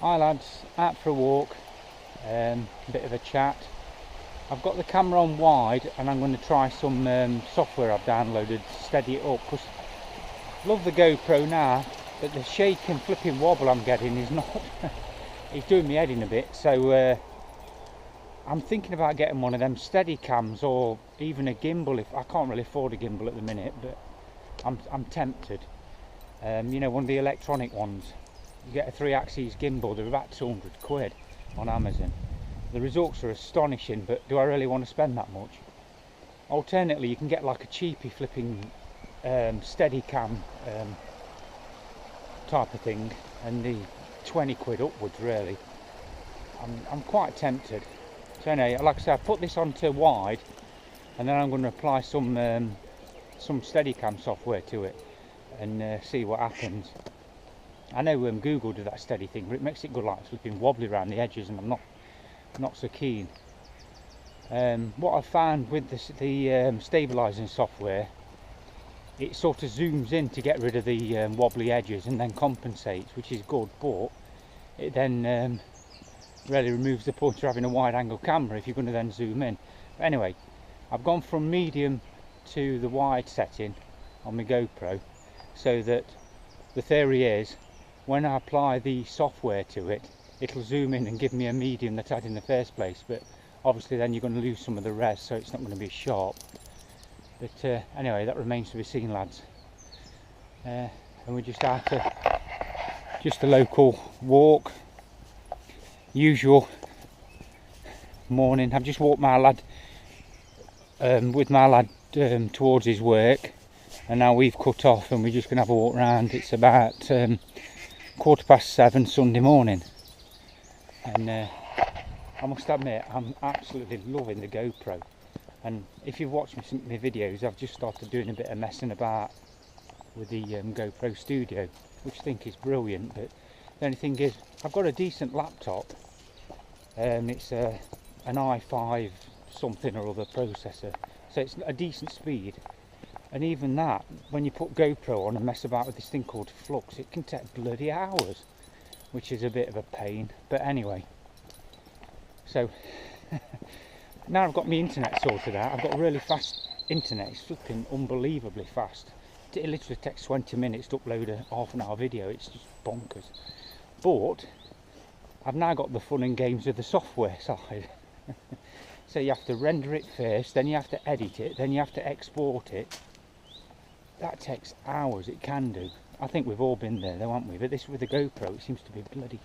Hi lads, out for a walk, a bit of a chat. I've got the camera on wide and I'm going to try some software I've downloaded to steady it up, because I love the GoPro now, but the shake and flipping wobble I'm getting is not, it's doing me head in a bit, so I'm thinking about getting one of them steady cams or even a gimbal. If I can't really afford a gimbal at the minute, but I'm tempted. You know, one of the electronic ones. You get a 3-axis gimbal, they're about 200 quid on Amazon. The results are astonishing, but do I really want to spend that much? Alternately, you can get like a cheapy flipping steady cam type of thing, and the 20 quid upwards really. I'm quite tempted. So anyway, like I said, I put this onto wide, and then I'm going to apply some Steadicam software to it and see what happens. I know Google did that steady thing, but it makes it go like flipping wobbly around the edges, and I'm not so keen. What I found with the stabilising software, it sort of zooms in to get rid of the wobbly edges and then compensates, which is good, but it then really removes the point of having a wide angle camera if you're going to then zoom in. But anyway, I've gone from medium to the wide setting on my GoPro, so that the theory is when I apply the software to it, it'll zoom in and give me a medium that I had in the first place, but obviously then you're going to lose some of the res, so it's not going to be sharp. But anyway, that remains to be seen, lads. And we're just out just a local walk, usual morning. I've just walked my lad with my lad towards his work, and now we've cut off and we're just going to have a walk around. It's about 7:15 Sunday morning, and I must admit I'm absolutely loving the GoPro. And if you've watched my videos, I've just started doing a bit of messing about with the GoPro Studio, which I think is brilliant. But the only thing is, I've got a decent laptop, it's an i5 something or other processor, so it's a decent speed. And even that, when you put GoPro on and mess about with this thing called Flux, it can take bloody hours, which is a bit of a pain. But anyway, so now I've got my internet sorted out. I've got really fast internet. It's flipping unbelievably fast. It literally takes 20 minutes to upload a half-an-hour video. It's just bonkers. But I've now got the fun and games with the software side. So you have to render it first, then you have to edit it, then you have to export it. That takes hours. It can do. I think we've all been there though, haven't we? But this with the GoPro, it seems to be bloody,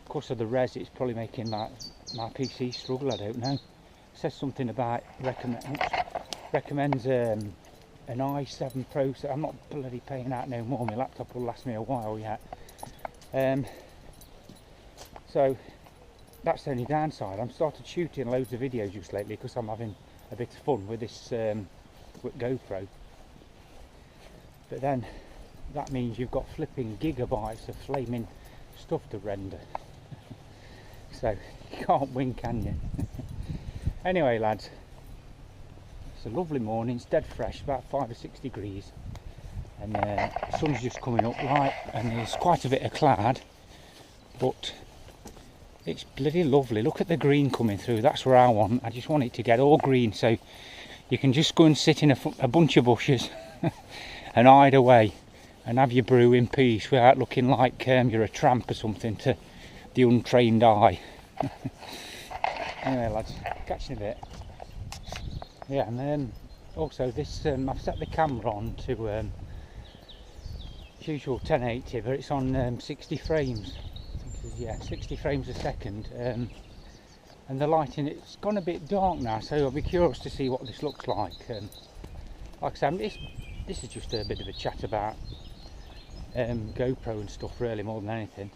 of course of the res, it's probably making my PC struggle. I don't know. It says something about recommends an i7 processor. I'm not bloody paying out no more. My laptop will last me a while yet. So that's the only downside. I'm started shooting loads of videos just lately because I'm having a bit of fun with this with GoPro. But then that means you've got flipping gigabytes of flaming stuff to render. So you can't win, can you? Anyway, lads, it's a lovely morning. It's dead fresh, about 5 or 6 degrees, and the sun's just coming up light, and there's quite a bit of cloud, but it's bloody lovely. Look at the green coming through. That's where I want. I just want it to get all green, so you can just go and sit in a bunch of bushes and hide away and have your brew in peace without looking like you're a tramp or something to the untrained eye. Anyway, lads, catching a bit. Yeah, and also this, I've set the camera on to usual 1080, but it's on 60 frames. I think it is, yeah, 60 frames a second. And the lighting, it's gone a bit dark now, so I'll be curious to see what this looks like. Like I said, this is just a bit of a chat about GoPro and stuff, really, more than anything.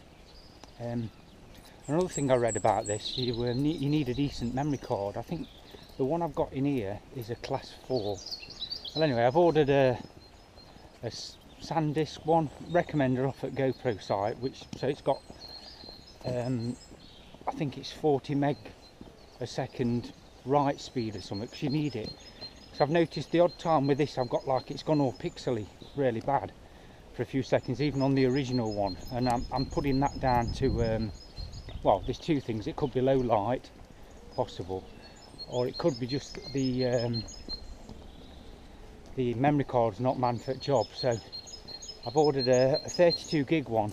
Another thing I read about this, you need a decent memory card. I think the one I've got in here is a class 4. Well, anyway, I've ordered a SanDisk one, recommender off at GoPro site, so it's got I think it's 40 meg a second write speed or something, because you need it. So I've noticed the odd time with this I've got like it's gone all pixely really bad for a few seconds, even on the original one, and I'm putting that down to well, there's two things. It could be low light, possible, or it could be just the memory card's not manned for the job. So I've ordered a 32 gig one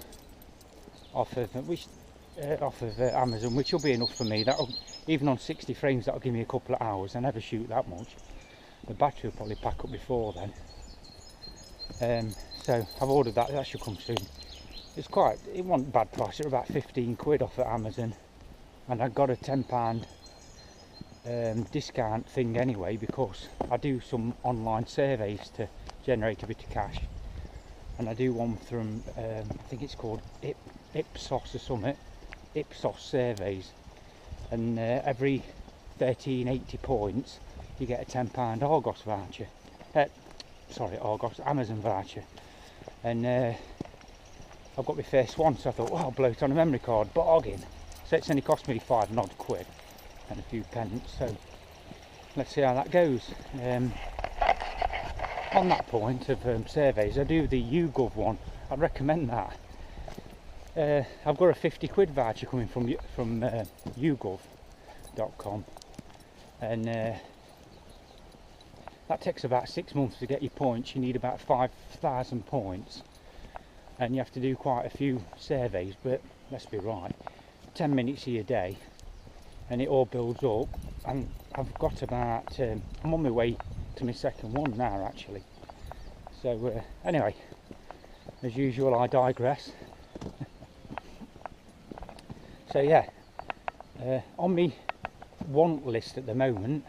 off of Amazon, which will be enough for me. That'll, even on 60 frames, that'll give me a couple of hours. I never shoot that much. The battery will probably pack up before then. So I've ordered that. That should come soon. It wasn't bad price. It was about 15 quid off at Amazon, and I got a £10 discount thing anyway, because I do some online surveys to generate a bit of cash, and I do one from I think it's called Ipsos or something, Ipsos surveys, and every 1380 points you get a £10 Argos voucher, Amazon voucher, and I've got my first one, so I thought, well, I'll blow it on a memory card, bargain. So it's only cost me £5 odd quid and a few pence, so let's see how that goes. On that point of surveys, I do the YouGov one. I'd recommend that. I've got a 50 quid voucher coming from YouGov.com, and that takes about 6 months to get your points. You need about 5,000 points, and you have to do quite a few surveys, but let's be right, 10 minutes of your day, and it all builds up. And I've got about I'm on my way to my second one now, actually. So anyway, as usual, I digress. So yeah, on my want list at the moment,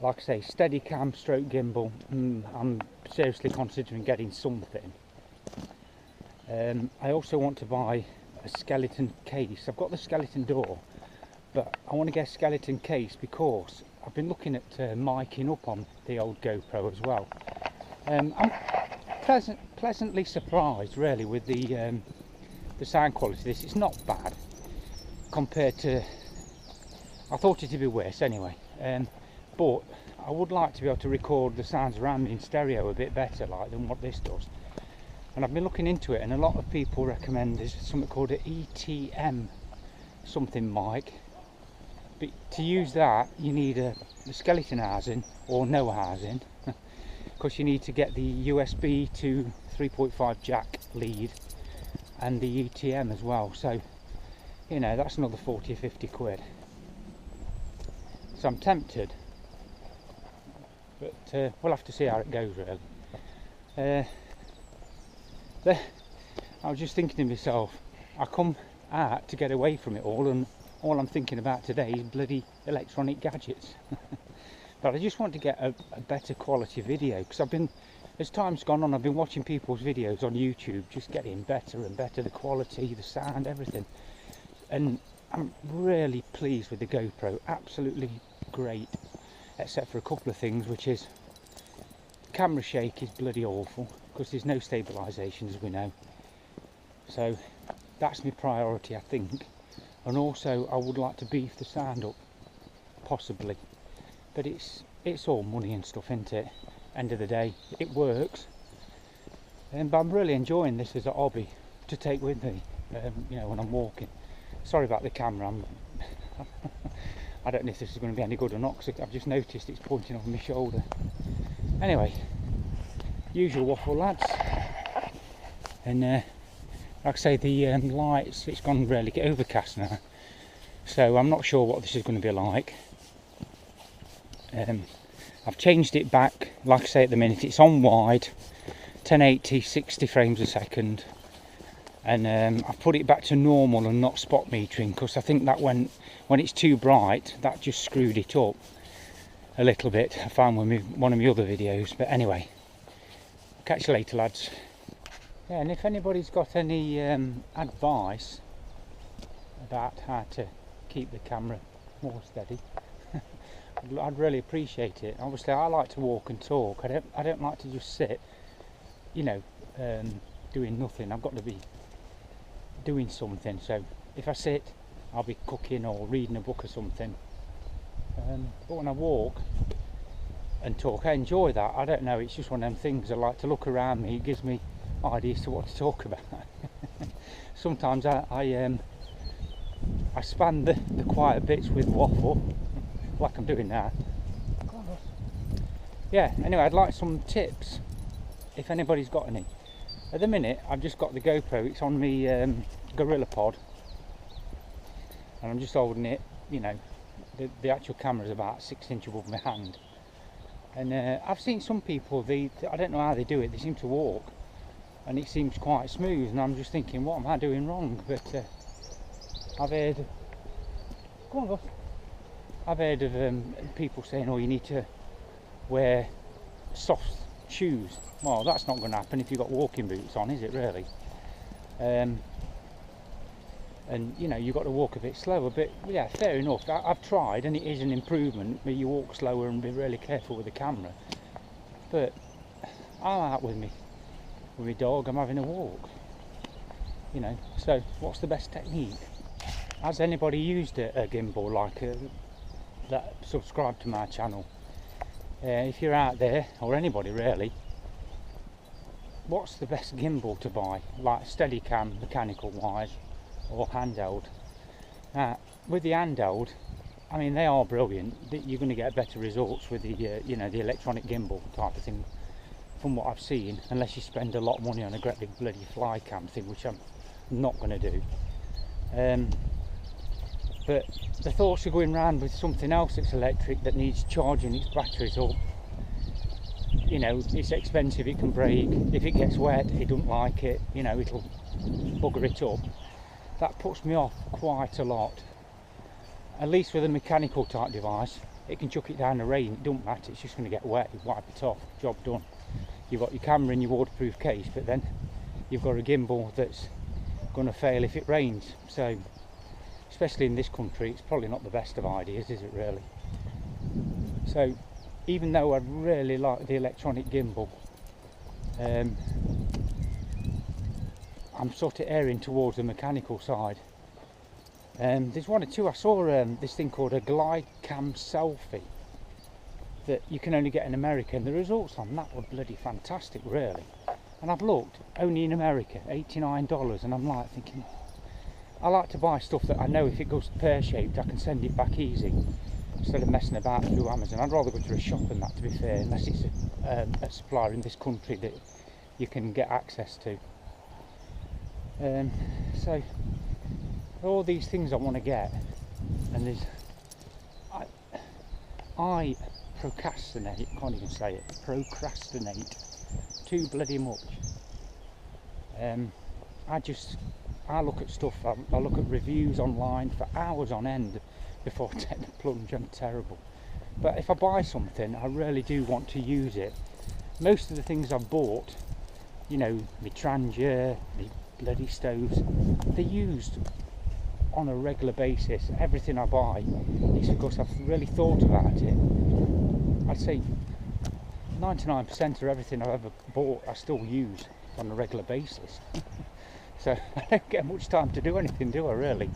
like I say, Steadicam stroke gimbal. I'm seriously considering getting something. I also want to buy a skeleton case. I've got the skeleton door, but I want to get a skeleton case because I've been looking at miking up on the old GoPro as well. I'm pleasantly surprised, really, with the sound quality of this. It's not bad compared to, I thought it'd be worse anyway, but I would like to be able to record the sounds around me in stereo a bit better, like, than what this does. And I've been looking into it, and a lot of people recommend there's something called an ETM something mic, but to use that you need a skeleton housing or no housing, because you need to get the USB to 3.5 jack lead and the ETM as well. So, you know, that's another 40 or 50 quid. So I'm tempted, but we'll have to see how it goes, really. I was just thinking to myself, I come out to get away from it all, and all I'm thinking about today is bloody electronic gadgets. But I just want to get a better quality video, because as time's gone on, I've been watching people's videos on YouTube, just getting better and better, the quality, the sound, everything. And I'm really pleased with the GoPro, absolutely great, except for a couple of things, which is camera shake is bloody awful, because there's no stabilisation, as we know. So that's my priority, I think. And also I would like to beef the sound up, possibly. But it's all money and stuff, isn't it? End of the day, it works. But I'm really enjoying this as a hobby to take with me, you know, when I'm walking. Sorry about the camera. I don't know if this is going to be any good or not, because I've just noticed it's pointing over my shoulder. Anyway, usual waffle, lads. And like I say, the lights, it's gone really overcast now, so I'm not sure what this is going to be like. I've changed it back, like I say, at the minute it's on wide, 1080 60 frames a second, and I've put it back to normal and not spot metering, because I think that when it's too bright, that just screwed it up a little bit. I found one of my other videos. But anyway, catch you later, lads. Yeah, and if anybody's got any advice about how to keep the camera more steady, I'd really appreciate it. Obviously, I like to walk and talk. I don't like to just sit, you know, doing nothing. I've got to be doing something. So if I sit, I'll be cooking or reading a book or something. But when I walk and talk, I enjoy that. I don't know, it's just one of them things. I like to look around me. It gives me ideas to what to talk about. Sometimes I I span the quiet bits with waffle, like I'm doing now. Yeah, anyway, I'd like some tips, if anybody's got any. At the minute, I've just got the GoPro, it's on my Gorilla Pod, and I'm just holding it, you know, the actual camera's about 6 inches above my hand. And I've seen some people, I don't know how they do it, they seem to walk, and it seems quite smooth, and I'm just thinking, what am I doing wrong? But I've heard, go on, Gus. I've heard of people saying, oh, you need to wear soft shoes. Well, that's not going to happen if you've got walking boots on, is it really? And you know, you've got to walk a bit slower, but yeah, fair enough. I've tried, and it is an improvement where you walk slower and be really careful with the camera. But I'm out with my dog, I'm having a walk, you know. So what's the best technique? Has anybody used a gimbal like that subscribe to my channel? If you're out there, or anybody really, what's the best gimbal to buy, like Steadicam mechanical wise or handheld? With the handheld, I mean, they are brilliant. You're going to get better results with the you know, the electronic gimbal type of thing, from what I've seen, unless you spend a lot of money on a great big bloody fly cam thing, which I'm not going to do. But the thoughts of going round with something else that's electric that needs charging its batteries up, you know, it's expensive, it can break, if it gets wet it doesn't like it, you know, it'll bugger it up. That puts me off quite a lot. At least with a mechanical type device, it can chuck it down the rain, it doesn't matter, it's just going to get wet, you wipe it off, job done. You've got your camera in your waterproof case, but then you've got a gimbal that's going to fail if it rains. So especially in this country, it's probably not the best of ideas, is it really? So even though I really like the electronic gimbal, I'm sort of erring towards the mechanical side. There's one or two, I saw this thing called a glide cam selfie that you can only get in America, and the results on that were bloody fantastic really. And I've looked, only in America, $89, and I'm like thinking, I like to buy stuff that I know if it goes pear-shaped I can send it back easy, instead of messing about through Amazon. I'd rather go to a shop than that, to be fair, unless it's a supplier in this country that you can get access to. So all these things I want to get, and I procrastinate, can't even say it, procrastinate too bloody much. I look at stuff, I look at reviews online for hours on end before I take the plunge. I'm terrible. But if I buy something, I really do want to use it. Most of the things I've bought, you know, my Trangia, the bloody stoves, they're used on a regular basis. Everything I buy is because I've really thought about it. I'd say 99% of everything I've ever bought I still use on a regular basis. So I don't get much time to do anything, do I really?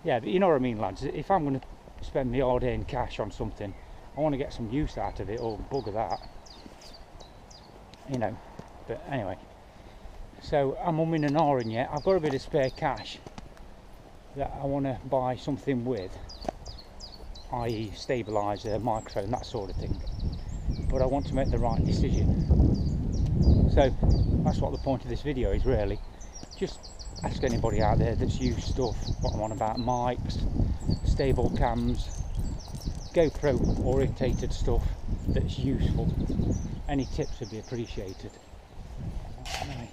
Yeah, but you know what I mean, lads. If I'm going to spend my hard earned cash on something, I want to get some use out of it, or bugger that, you know. But anyway, so I'm umming and ahhing yet. I've got a bit of spare cash that I want to buy something with, i.e. stabiliser, microphone, that sort of thing. But I want to make the right decision. So that's what the point of this video is really. Just ask anybody out there that's used stuff, what I'm on about, mics, stable cams, GoPro orientated stuff that's useful. Any tips would be appreciated. Right.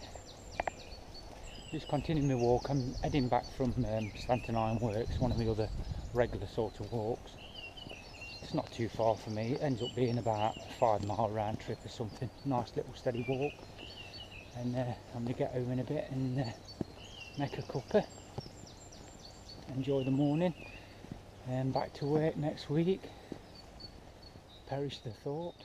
Just continuing my walk. I'm heading back from Stanton Ironworks, one of my other regular sort of walks. It's not too far from me, it ends up being about a 5 mile round trip or something. Nice little steady walk. And I'm going to get home in a bit and make a cuppa, enjoy the morning, and back to work next week. Perish the thought.